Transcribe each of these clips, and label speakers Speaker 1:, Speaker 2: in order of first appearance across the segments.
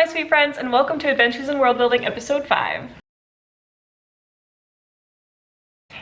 Speaker 1: my sweet friends, and welcome to Adventures in World Building episode 5.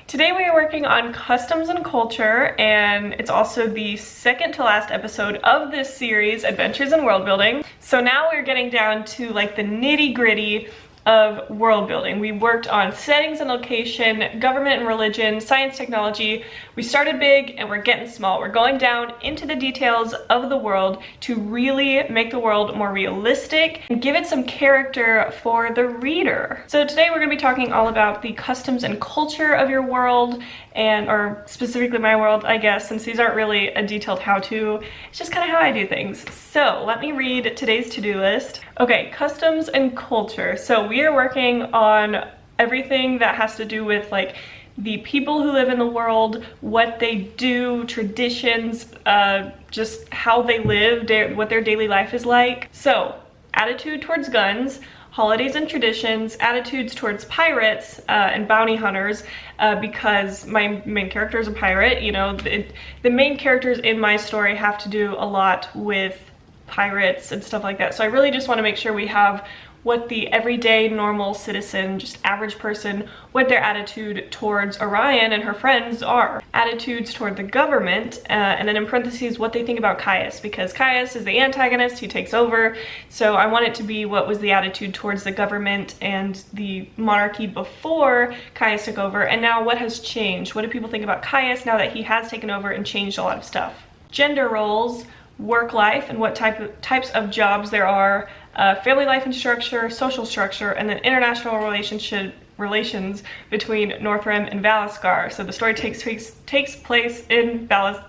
Speaker 1: Today we are working on customs and culture, and it's also the second to last episode of this series, Adventures in World Building. So now we're getting down to like the nitty-gritty of world building. We worked on settings and location, government and religion, science, technology. We started big and we're getting small. We're going down into the details of the world to really make the world more realistic and give it some character for the reader. So today we're going to be talking all about the customs and culture of your world, or specifically my world, I guess, since these aren't really a detailed how-to. It's just kind of how I do things. So let me read today's to-do list. Okay, customs and culture. So we are working on everything that has to do with like the people who live in the world, what they do, traditions, just how they live, what their daily life is like. So attitude towards guns, holidays and traditions, attitudes towards pirates and bounty hunters, because my main character is a pirate. You know, the main characters in my story have to do a lot with pirates and stuff like that. So I really just want to make sure we have what the everyday normal citizen, just average person, what their attitude towards Orion and her friends are. Attitudes toward the government, and then in parentheses what they think about Caius, because Caius is the antagonist, he takes over. So I want it to be what was the attitude towards the government and the monarchy before Caius took over, and now what has changed. What do people think about Caius now that he has taken over and changed a lot of stuff? Gender roles, work life, and what types of jobs there are, family life and structure, social structure, and then international relations between Northrend and Valaskar. So the story takes place in The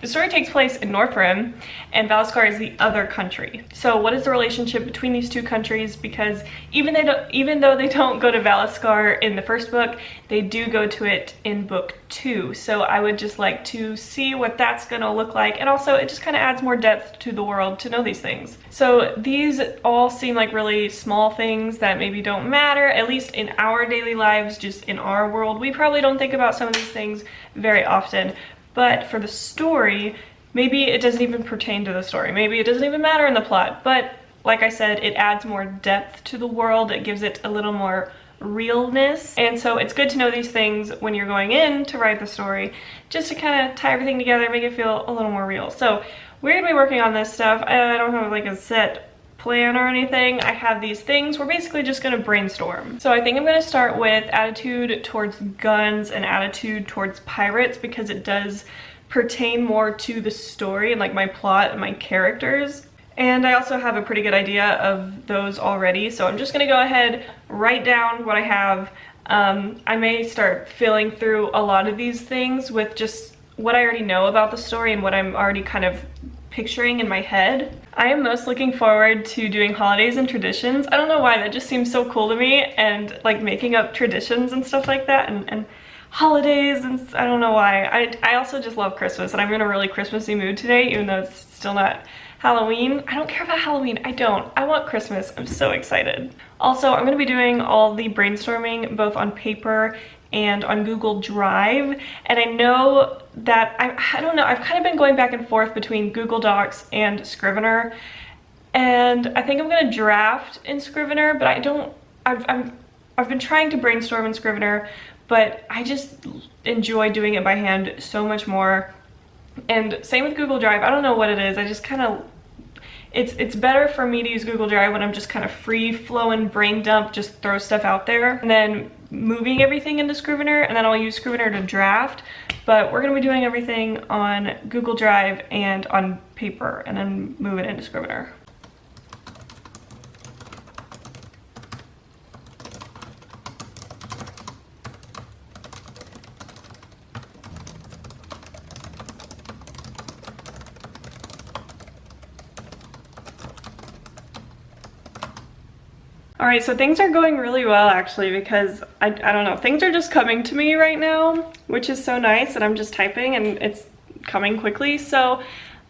Speaker 1: story takes place in Northrend, and Valaskar is the other country. So what is the relationship between these two countries? Because even though they don't go to Valaskar in the first book, they do go to it in book 2. So I would just like to see what that's gonna look like, and also it just kind of adds more depth to the world to know these things. So these all seem like really small things that maybe don't matter, at least in our daily lives, just in our world. We probably don't think about some of these things very often. But for the story, maybe it doesn't even pertain to the story. Maybe it doesn't even matter in the plot. But like I said, it adds more depth to the world. It gives it a little more realness. And so it's good to know these things when you're going in to write the story, just to kind of tie everything together, make it feel a little more real. So we're gonna be working on this stuff. I don't have like a set plan or anything. I have these things. We're basically just gonna brainstorm. So I think I'm gonna start with attitude towards guns and attitude towards pirates, because it does pertain more to the story and like my plot and my characters. And I also have a pretty good idea of those already. So I'm just gonna go ahead, write down what I have. I may start filling through a lot of these things with just what I already know about the story and what I'm already kind of picturing in my head. I am most looking forward to doing holidays and traditions. I don't know why, that just seems so cool to me, and like making up traditions and stuff like that, and holidays, and I don't know why. I also just love Christmas, and I'm in a really Christmassy mood today, even though it's still not Halloween. I don't care about Halloween. I want Christmas. I'm so excited. Also, I'm gonna be doing all the brainstorming both on paper and on Google Drive, and I know that I don't know, I've kind of been going back and forth between Google Docs and Scrivener, and I think I'm gonna draft in Scrivener, but I've been trying to brainstorm in Scrivener, but I just enjoy doing it by hand so much more. And same with Google Drive. I don't know what it is, I just kind of, it's better for me to use Google Drive when I'm just kind of free flowing brain dump, just throw stuff out there, and then moving everything into Scrivener, and then I'll use Scrivener to draft. But we're gonna be doing everything on Google Drive and on paper, and then move it into Scrivener. All right, so things are going really well actually, because I don't know, things are just coming to me right now, which is so nice, and I'm just typing and it's coming quickly. So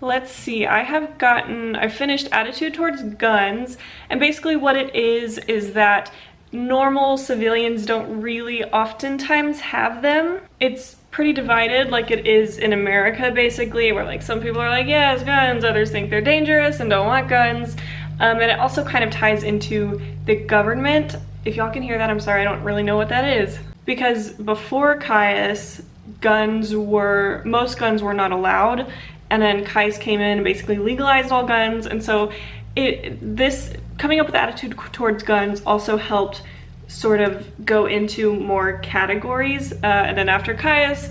Speaker 1: let's see, I've finished attitude towards guns, and basically what it is that normal civilians don't really oftentimes have them. It's pretty divided like it is in America, basically, where like some people are like, yes, guns, others think they're dangerous and don't want guns. And it also kind of ties into the government. If y'all can hear that, I'm sorry, I don't really know what that is. Because before Caius, most guns were not allowed, and then Caius came in and basically legalized all guns, and so this coming up with attitude towards guns also helped sort of go into more categories, and then after Caius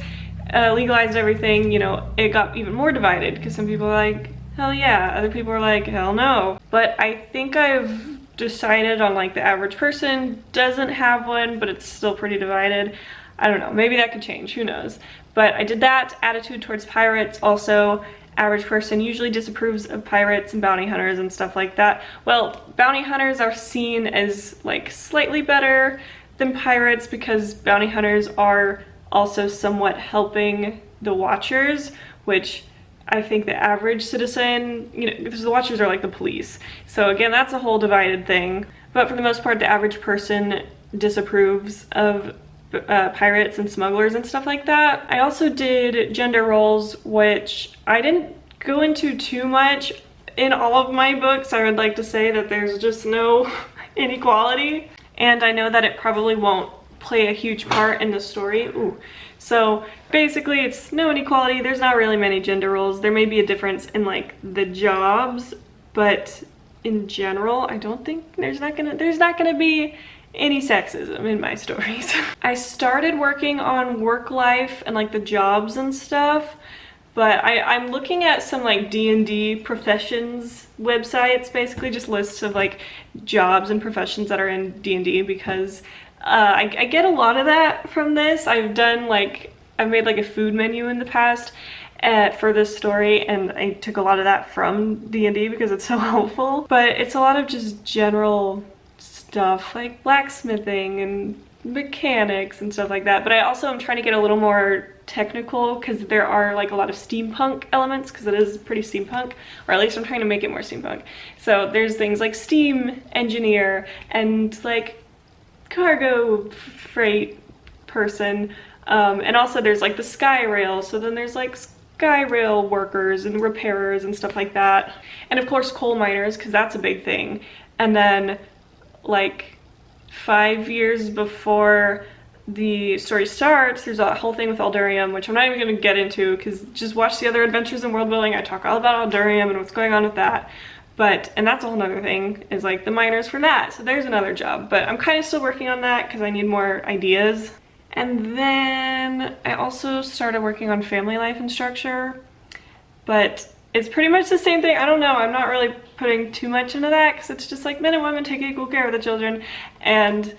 Speaker 1: legalized everything, you know, it got even more divided, because some people are like, hell yeah, other people are like, hell no. But I think I've decided on like the average person doesn't have one, but it's still pretty divided. I don't know, maybe that could change, who knows. But I did that. Attitude towards pirates, also average person usually disapproves of pirates and bounty hunters and stuff like that. Well, bounty hunters are seen as like slightly better than pirates because bounty hunters are also somewhat helping the watchers, which I think the average citizen, you know, because the watchers are like the police. So again, that's a whole divided thing. But for the most part, the average person disapproves of pirates and smugglers and stuff like that. I also did gender roles, which I didn't go into too much. In all of my books, I would like to say that there's just no inequality, and I know that it probably won't play a huge part in the story. Ooh. So basically it's no inequality. There's not really many gender roles. There may be a difference in like the jobs, but in general, I don't think there's not gonna be any sexism in my stories. I started working on work life and like the jobs and stuff, but I'm looking at some like D&D professions websites, basically just lists of like jobs and professions that are in D&D, because I get a lot of that from this. I've made like a food menu in the past for this story, and I took a lot of that from D&D because it's so helpful. But it's a lot of just general stuff like blacksmithing and mechanics and stuff like that. But I also am trying to get a little more technical because there are like a lot of steampunk elements, because it is pretty steampunk, or at least I'm trying to make it more steampunk. So there's things like steam engineer and like cargo freight person, and also there's like the sky rail, so then there's like sky rail workers and repairers and stuff like that, and of course coal miners, because that's a big thing. And then like 5 years before the story starts, there's a whole thing with Aldurium, which I'm not even going to get into, because just watch the other adventures in Worldbuilding. I talk all about Aldurium and what's going on with that. And that's a whole nother thing, is like the miners for that. So there's another job, but I'm kind of still working on that because I need more ideas. And then I also started working on family life and structure, but it's pretty much the same thing. I don't know, I'm not really putting too much into that because it's just like men and women take equal care of the children, and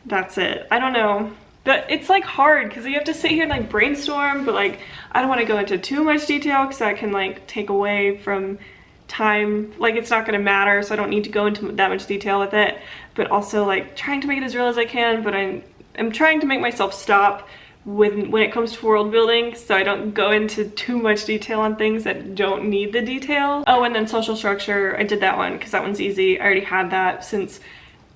Speaker 1: that's it. I don't know. But it's like hard because you have to sit here and like brainstorm, but like I don't want to go into too much detail because that can like take away from time. Like it's not going to matter, so I don't need to go into that much detail with it. But also like trying to make it as real as I can, but I'm trying to make myself stop when it comes to world building, so I don't go into too much detail on things that don't need the detail. Oh, and then social structure, I did that one because that one's easy. I already had that, since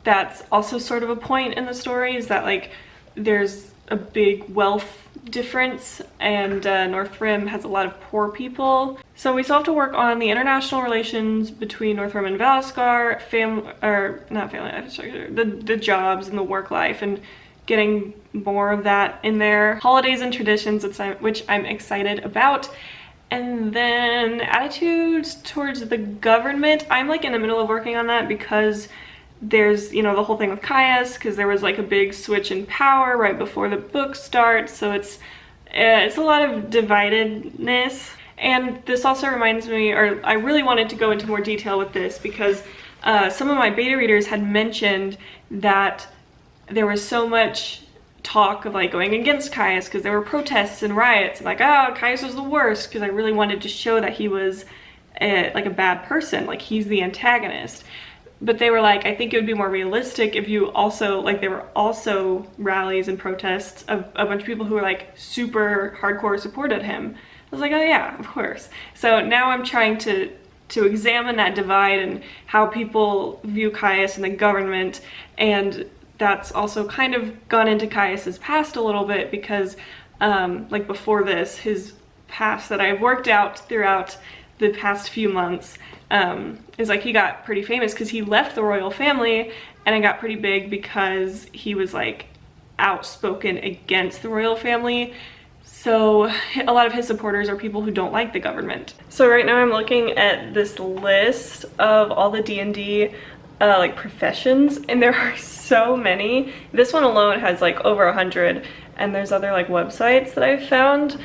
Speaker 1: that's also sort of a point in the story, is that like there's a big wealth difference, and North Rim has a lot of poor people. So we still have to work on the international relations between North Rim and Valscar, the jobs and the work life, and getting more of that in there. Holidays and traditions, which I'm excited about. And then attitudes towards the government, I'm like in the middle of working on that because there's, you know, the whole thing with Caius, because there was like a big switch in power right before the book starts, so it's a lot of dividedness. And this also reminds me, or I really wanted to go into more detail with this because some of my beta readers had mentioned that there was so much talk of like going against Caius because there were protests and riots, and like, oh, Caius was the worst, because I really wanted to show that he was like a bad person, like he's the antagonist. But they were like, I think it would be more realistic if you also, like, there were also rallies and protests of a bunch of people who were like super hardcore supported him. I was like, oh yeah, of course. So now I'm trying to examine that divide and how people view Caius and the government, and that's also kind of gone into Caius's past a little bit, because like before this, his past that I've worked out throughout the past few months, is like he got pretty famous because he left the royal family, and it got pretty big because he was like outspoken against the royal family. So a lot of his supporters are people who don't like the government. So right now I'm looking at this list of all the D&D like professions, and there are so many. This one alone has like over 100, and there's other like websites that I've found.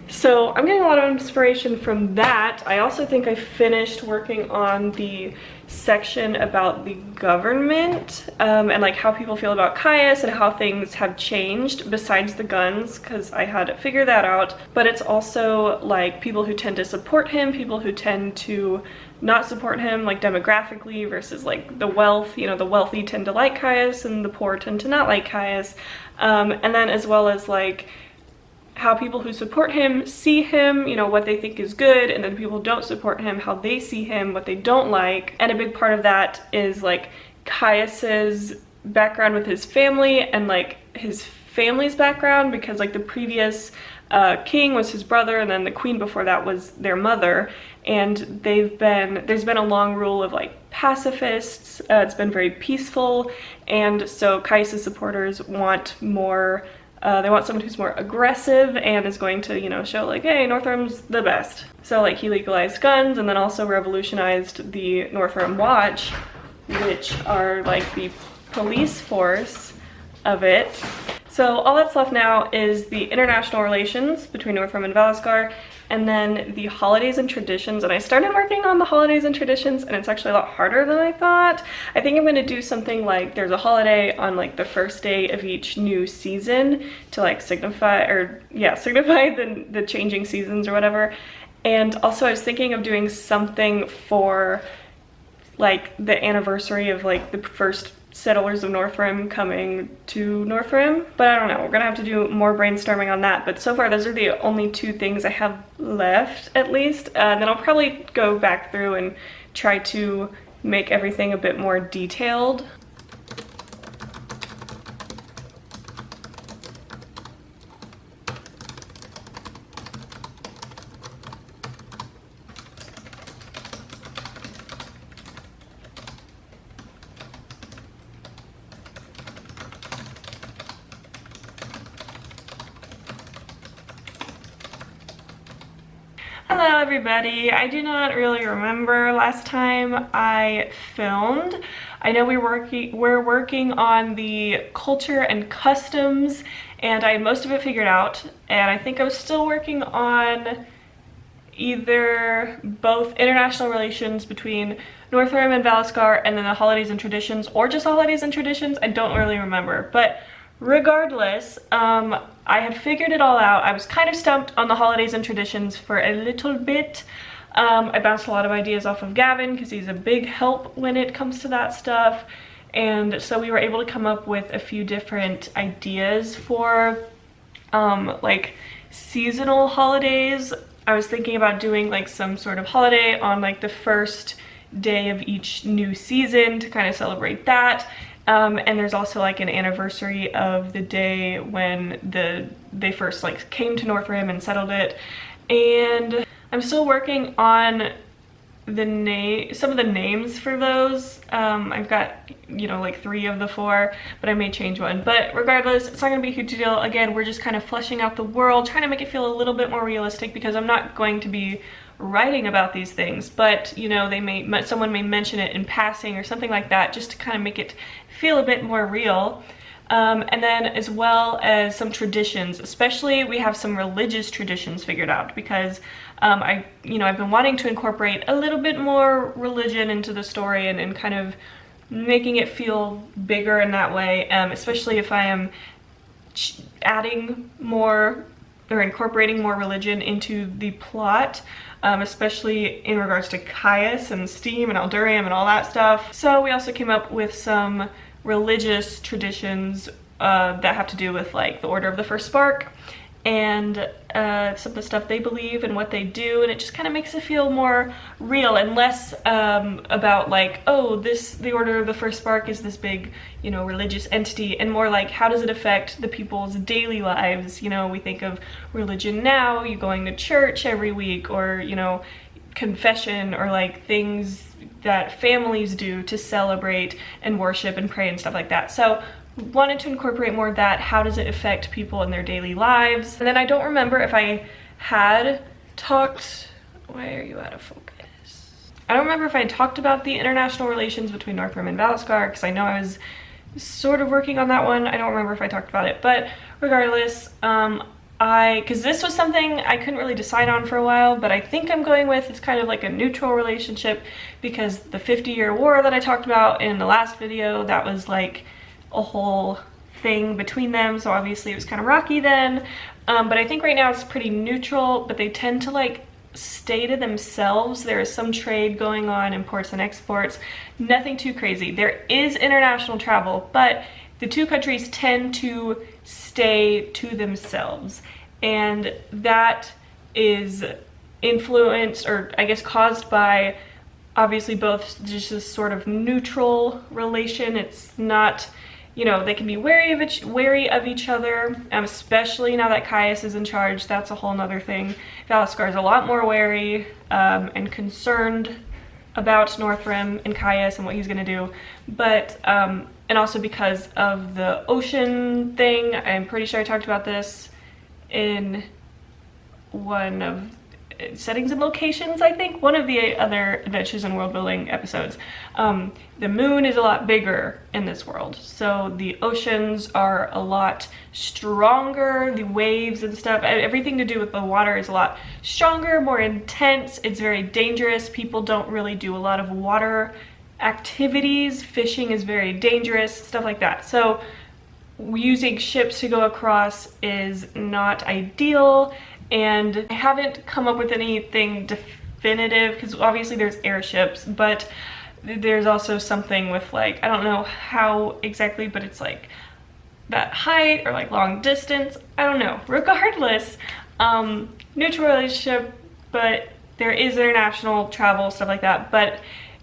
Speaker 1: So I'm getting a lot of inspiration from that. I also think I finished working on the section about the government, and like how people feel about Caius and how things have changed besides the guns, because I had to figure that out. But it's also like people who tend to support him, people who tend to not support him, like demographically versus like the wealth. You know, the wealthy tend to like Caius and the poor tend to not like Caius. And then as well as like how people who support him see him, you know, what they think is good, and then people who don't support him, how they see him, what they don't like. And a big part of that is like Caius's background with his family and like his family's background, because like the previous king was his brother, and then the queen before that was their mother, and there's been a long rule of like pacifists. It's been very peaceful, and so Caius's supporters want more. They want someone who's more aggressive and is going to, you know, show like, hey, Northrum's the best. So like he legalized guns, and then also revolutionized the Northrum Watch, which are like the police force of it. So all that's left now is the international relations between Northrum and Valiscar, and then the holidays and traditions. And I started working on the holidays and traditions, and it's actually a lot harder than I thought. I think I'm going to do something like there's a holiday on like the first day of each new season to like signify the changing seasons or whatever. And also I was thinking of doing something for like the anniversary of like the first settlers of Northrim coming to Northrim, but I don't know, we're gonna have to do more brainstorming on that. But so far those are the only two things I have left, at least. Then I'll probably go back through and try to make everything a bit more detailed. Hello everybody. I do not really remember last time I filmed. I know we're working on the culture and customs, and I had most of it figured out, and I think I was still working on either both international relations between Northrim and Valiscar, and then the holidays and traditions, or just the holidays and traditions. I don't really remember, but regardless, I had figured it all out. I was kind of stumped on the holidays and traditions for a little bit. I bounced a lot of ideas off of Gavin because he's a big help when it comes to that stuff. And so we were able to come up with a few different ideas for like seasonal holidays. I was thinking about doing like some sort of holiday on like the first day of each new season to kind of celebrate that. And there's also like an anniversary of the day when they first like came to Northrim and settled it. And I'm still working on some of the names for those. I've got, you know, like 3 of the 4, but I may change one. But regardless, it's not gonna be a huge deal. Again, we're just kind of fleshing out the world, trying to make it feel a little bit more realistic, because I'm not going to be writing about these things, but you know, someone may mention it in passing or something like that, just to kind of make it feel a bit more real. And then as well as some traditions, especially we have some religious traditions figured out, because I've been wanting to incorporate a little bit more religion into the story, and kind of making it feel bigger in that way, especially if I am adding more or incorporating more religion into the plot, especially in regards to Caius and Steam and Aldurium and all that stuff. So we also came up with some religious traditions that have to do with like the Order of the First Spark, and some of the stuff they believe and what they do, and it just kind of makes it feel more real and less about like, oh, the Order of the First Spark is this big, you know, religious entity, and more like, how does it affect the people's daily lives? You know, we think of religion now, you going to church every week, or, you know, confession, or like things that families do to celebrate and worship and pray and stuff like that. So wanted to incorporate more of that. How does it affect people in their daily lives? And then I don't remember if I had talked, why are you out of focus? I don't remember if I had talked about the international relations between Northrend and Valskar, because I know I was sort of working on that one. I don't remember if I talked about it, but regardless, because this was something I couldn't really decide on for a while, but I think I'm going with it's kind of like a neutral relationship, because the 50-year war that I talked about in the last video, that was like a whole thing between them, so obviously it was kind of rocky then, but I think right now it's pretty neutral, but they tend to like stay to themselves. There is some trade going on, imports and exports, nothing too crazy. There is international travel, but the two countries tend to stay to themselves, and that is influenced, or I guess caused by, obviously both just this sort of neutral relation. It's not, you know, they can be wary of each other, especially now that Caius is in charge. That's a whole nother thing. Valskar is a lot more wary and concerned about Northrend and Caius and what he's gonna do, but and also because of the ocean thing. I'm pretty sure I talked about this in one of settings and locations, I think, one of the other Adventures in World Building episodes. The moon is a lot bigger in this world, so the oceans are a lot stronger, the waves and stuff, everything to do with the water is a lot stronger, more intense. It's very dangerous. People don't really do a lot of water activities. Fishing is very dangerous, stuff like that. So using ships to go across is not ideal, and I haven't come up with anything definitive, because obviously there's airships, but there's also something with like, I don't know how exactly, but it's like that height or like long distance, I don't know. Regardless, neutral relationship, but there is international travel, stuff like that, but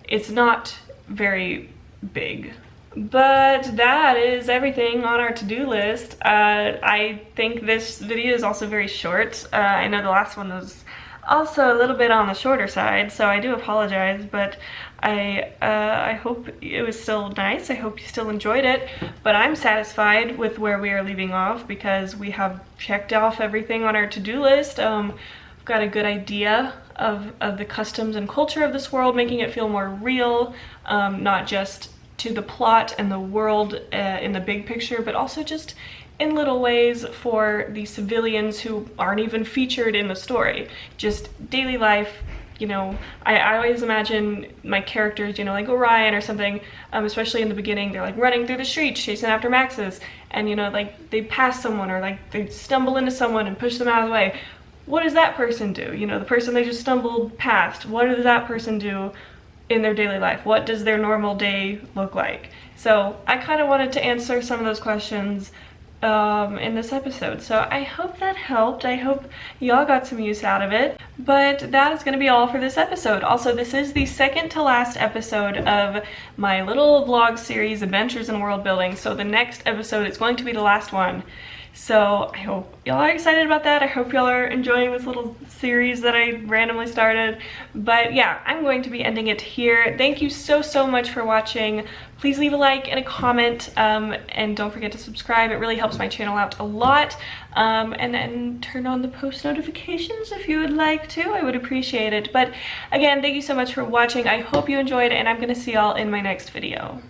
Speaker 1: it's not very big. But that is everything on our to-do list. I think this video is also very short. I know the last one was also a little bit on the shorter side, so I do apologize, but I hope it was still nice. I hope you still enjoyed it, but I'm satisfied with where we are leaving off, because we have checked off everything on our to-do list. We've got a good idea of the customs and culture of this world, making it feel more real, not just to the plot and the world in the big picture, but also just in little ways for the civilians who aren't even featured in the story. Just daily life, you know. I always imagine my characters, you know, like Orion or something, especially in the beginning, they're like running through the streets chasing after Maxis, and you know, like they pass someone, or like they stumble into someone and push them out of the way. What does that person do? You know, the person they just stumbled past, what does that person do in their daily life? What does their normal day look like? So I kind of wanted to answer some of those questions in this episode, so I hope that helped. I hope y'all got some use out of it, but that is going to be all for this episode. Also, this is the second to last episode of my little vlog series, Adventures in World Building, so the next episode is going to be the last one. So I hope y'all are excited about that. I hope y'all are enjoying this little series that I randomly started. But yeah, I'm going to be ending it here. Thank you so much for watching. Please leave a like and a comment, and don't forget to subscribe. It really helps my channel out a lot. And then turn on the post notifications if you would like to. I would appreciate it. But again, thank you so much for watching. I hope you enjoyed, and I'm going to see y'all in my next video.